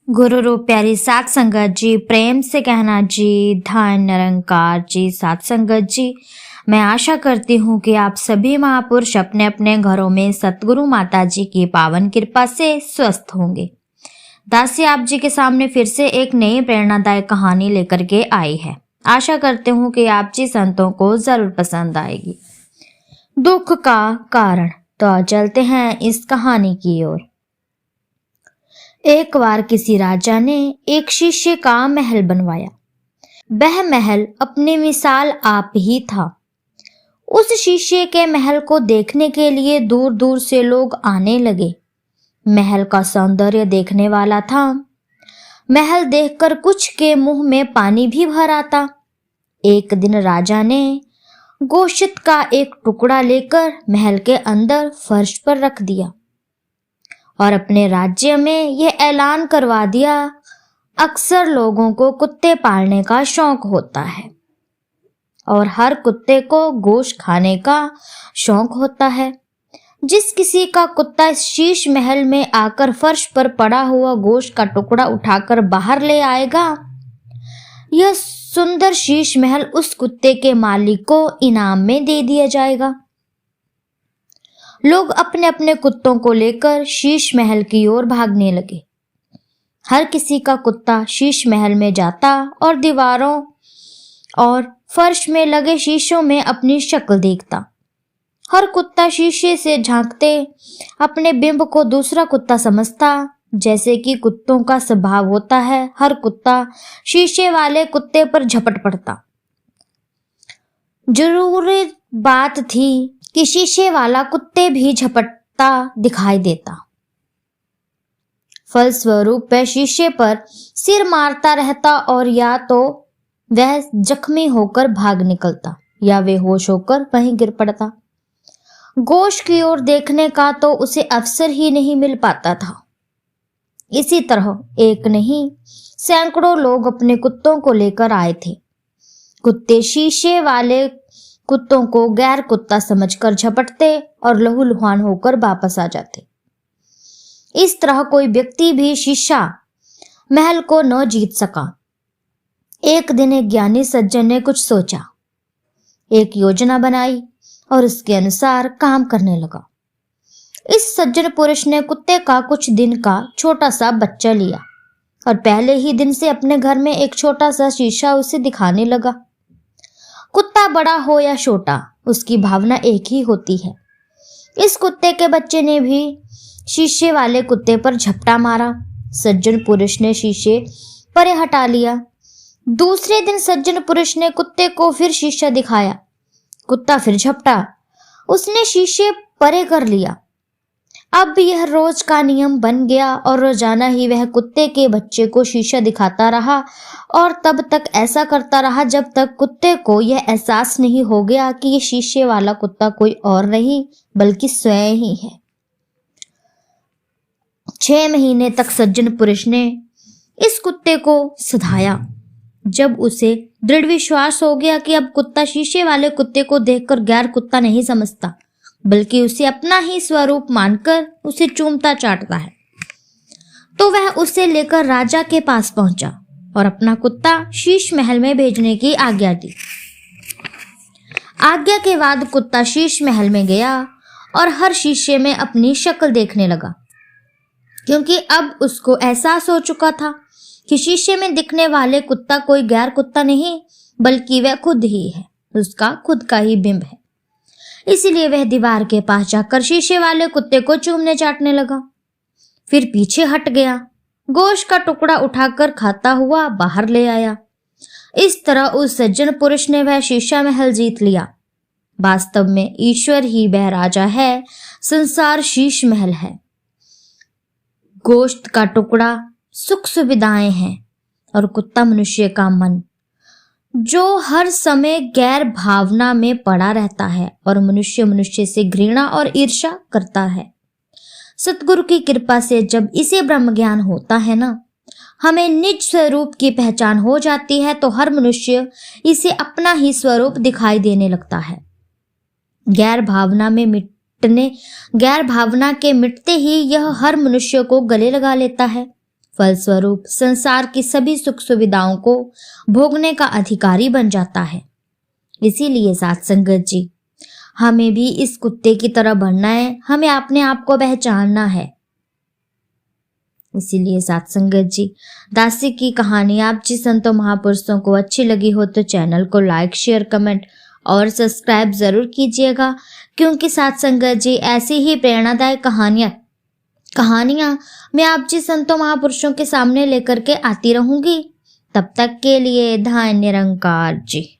गुरु रूप प्यारी सात संगत जी, प्रेम से कहना जी, धन निरंकार जी। सात संगत जी, मैं आशा करती हूँ कि आप सभी महापुरुष अपने अपने घरों में सतगुरु माता जी की पावन कृपा से स्वस्थ होंगे। दासी आप जी के सामने फिर से एक नई प्रेरणादायक कहानी लेकर के आई है। आशा करते हूँ कि आप जी संतों को जरूर पसंद आएगी। दुख का कारण। तो चलते हैं इस कहानी की ओर। एक बार किसी राजा ने एक शिष्य का महल बनवाया। वह महल अपनी मिसाल आप ही था। उस शिष्य के महल को देखने के लिए दूर दूर से लोग आने लगे। महल का सौंदर्य देखने वाला था। महल देखकर कुछ के मुंह में पानी भी भर आता। एक दिन राजा ने गोश्त का एक टुकड़ा लेकर महल के अंदर फर्श पर रख दिया और अपने राज्य में यह ऐलान करवा दिया, अक्सर लोगों को कुत्ते पालने का शौक होता है और हर कुत्ते को गोश्त खाने का शौक होता है। जिस किसी का कुत्ता इस शीश महल में आकर फर्श पर पड़ा हुआ गोश्त का टुकड़ा उठाकर बाहर ले आएगा, यह सुंदर शीश महल उस कुत्ते के मालिक को इनाम में दे दिया जाएगा। लोग अपने अपने कुत्तों को लेकर शीश महल की ओर भागने लगे। हर किसी का कुत्ता शीश महल में जाता और दीवारों और फर्श में लगे शीशों में अपनी शक्ल देखता। हर कुत्ता शीशे से झांकते अपने बिंब को दूसरा कुत्ता समझता। जैसे कि कुत्तों का स्वभाव होता है, हर कुत्ता शीशे वाले कुत्ते पर झपट पड़ता। जरूरी बात थी कि शीशे वाला कुत्ते भी झपटता दिखाई देता। फलस्वरूप वह शीशे पर सिर मारता रहता और या तो वह जख्मी होकर भाग निकलता या बेहोश होकर वहीं गिर पड़ता। गोश्त की ओर देखने का तो उसे अवसर ही नहीं मिल पाता था। इसी तरह एक नहीं सैकड़ों लोग अपने कुत्तों को लेकर आए थे। कुत्ते शीशे वाले कुत्तों को गैर कुत्ता समझकर झपटते और लहूलुहान होकर वापस आ जाते। इस तरह कोई व्यक्ति भी शीशा महल को न जीत सका। एक दिन एक ज्ञानी सज्जन ने कुछ सोचा, एक योजना बनाई और उसके अनुसार काम करने लगा। इस सज्जन पुरुष ने कुत्ते का कुछ दिन का छोटा सा बच्चा लिया और पहले ही दिन से अपने घर में एक छोटा सा शीशा उसे दिखाने लगा। कुत्ता बड़ा हो या छोटा, उसकी भावना एक ही होती है। इस कुत्ते के बच्चे ने भी शीशे वाले कुत्ते पर झपटा मारा। सज्जन पुरुष ने शीशे परे हटा लिया। दूसरे दिन सज्जन पुरुष ने कुत्ते को फिर शीशा दिखाया। कुत्ता फिर झपटा। उसने शीशे परे कर लिया। अब यह रोज का नियम बन गया और रोजाना ही वह कुत्ते के बच्चे को शीशा दिखाता रहा और तब तक ऐसा करता रहा जब तक कुत्ते को यह एहसास नहीं हो गया कि यह शीशे वाला कुत्ता कोई और नहीं बल्कि स्वयं ही है। 6 महीने तक सज्जन पुरुष ने इस कुत्ते को सुधाया। जब उसे दृढ़ विश्वास हो गया कि अब कुत्ता शीशे वाले कुत्ते को देखकर गैर कुत्ता नहीं समझता बल्कि उसे अपना ही स्वरूप मानकर उसे चूमता चाटता है, तो वह उसे लेकर राजा के पास पहुंचा और अपना कुत्ता शीश महल में भेजने की आज्ञा दी। आज्ञा के बाद कुत्ता शीश महल में गया और हर शीशे में अपनी शक्ल देखने लगा, क्योंकि अब उसको एहसास हो चुका था कि शीशे में दिखने वाले कुत्ता कोई गैर कुत्ता नहीं बल्कि वह खुद ही है, उसका खुद का ही बिंब है। इसीलिए वह दीवार के पास जाकर शीशे वाले कुत्ते को चूमने चाटने लगा। फिर पीछे हट गया, गोश्त का टुकड़ा उठाकर खाता हुआ बाहर ले आया। इस तरह उस सज्जन पुरुष ने वह शीशा महल जीत लिया। वास्तव में ईश्वर ही वह राजा है, संसार शीश महल है। गोश्त का टुकड़ा सुख सुविधाएं हैं और कुत्ता मनुष्य का मन, जो हर समय गैर भावना में पड़ा रहता है और मनुष्य से घृणा और ईर्ष्या करता है। सतगुरु की कृपा से जब इसे ब्रह्म ज्ञान होता है ना, हमें निज स्वरूप की पहचान हो जाती है, तो हर मनुष्य इसे अपना ही स्वरूप दिखाई देने लगता है। गैर भावना के मिटते ही यह हर मनुष्य को गले लगा लेता है। फलस्वरूप संसार की सभी सुख सुविधाओं को भोगने का अधिकारी बन जाता है। इसीलिए साथ संगत जी, हमें भी इस कुत्ते की तरह बनना है, हमें अपने आप को पहचानना है। इसीलिए साथ संगत जी, दासी की कहानी आप जी संतों महापुरुषों को अच्छी लगी हो तो चैनल को लाइक, शेयर, कमेंट और सब्सक्राइब जरूर कीजिएगा, क्योंकि साथ संगत जी ऐसी ही प्रेरणादायक कहानियां मैं आप जी संतों महापुरुषों के सामने लेकर के आती रहूंगी। तब तक के लिए धन्य निरंकार जी।